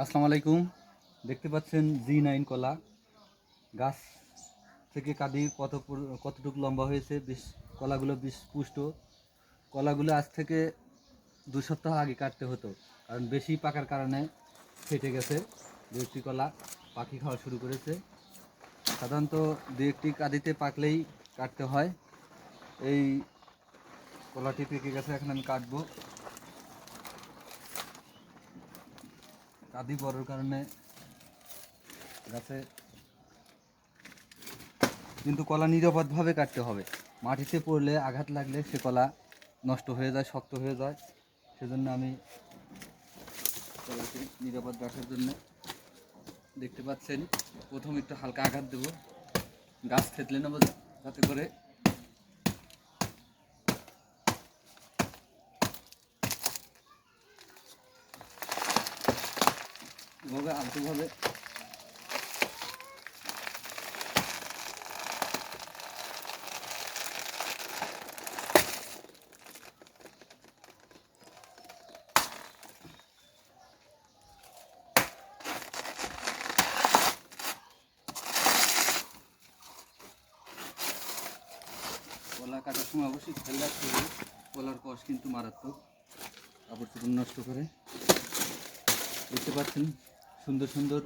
আসসালামু আলাইকুম। দেখতে পাচ্ছেন জি9 কলা গাছ থেকে কাঁদি কতটুকু লম্বা হয়েছে। কলাগুলো বেশ পুষ্ট। কলাগুলো আজ থেকে 2 সপ্তাহ আগে কাটতে হতো, কারণ বেশি পাকার কারণে ফেটে গেছে। দু একটি কলা পাখি খাওয়া শুরু করেছে। সাধারণত দু একটি কাঁদিতে পাকলেই কাটতে হয়। এই কলাটি পেকে গেছে, এখন আমি কাটবো। কাঁদি বড়োর কারণে গাছে কিন্তু কলা নিরাপদভাবে কাটতে হবে। মাটিতে পড়লে আঘাত লাগলে সে কলা নষ্ট হয়ে যায়, শক্ত হয়ে যায়। সেজন্য আমি কলাকে নিরাপদ রাখার জন্য দেখতে পাচ্ছেন প্রথম একটু হালকা আঘাত দেব, গাছ থেতলে নেব যাতে করে এভাবে আলতোভাবে কলা কাটার সময় অবশ্যই খেয়াল রাখতে হবে। কলার কষ কিন্তু মারাত্মক, কাপড় চোপড় নষ্ট করে। দেখতে পাচ্ছেন সুন্দর সুন্দর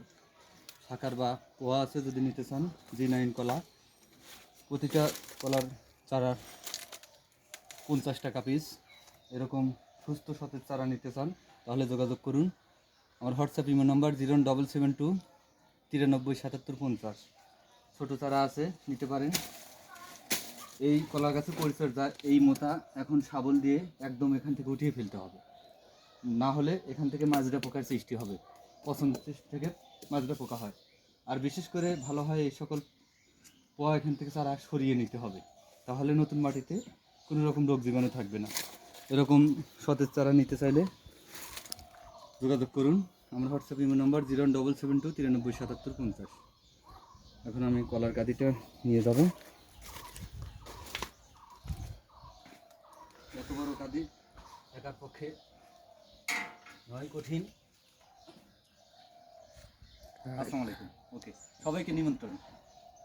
শাখার বা পোয়া আছে। যদি নিতে চান জি9 কলা, প্রতিটা কলার চারা 50 টাকা পিস। এরকম সুস্থ সতেজ চারা নিতে চান তাহলে যোগাযোগ করুন। আমার হোয়াটসঅ্যাপ ইমো নাম্বার 07772 93 77 50। ছোটো চারা আছে, নিতে পারেন। এই কলা গাছের পরিচর্যা এই মোটা এখন শাবল দিয়ে একদম এখান থেকে উঠিয়ে ফেলতে হবে, না হলে এখান থেকে মাজরা পোকার সৃষ্টি হবে। পছন্দ থেকে মাজরা পোকা হয়। আর বিশেষ করে ভালো হয় এই সকল পোয়া এখান থেকে চারা সরিয়ে নিতে হবে, তাহলে নতুন মাটিতে কোনো রকম রোগ জীবাণু থাকবে না। এরকম সতেজ চারা নিতে চাইলে যোগাযোগ করুন। আমার হোয়াটসঅ্যাপ ইমো নাম্বার 07772 93 77 50। এখন আমি কলার কাঁদিটা নিয়ে যাব। এত বড় কাঁদি একার পক্ষে নয়, কঠিন। আসসালামু আলাইকুম। ওকে, সবাইকে নিমন্ত্রণ।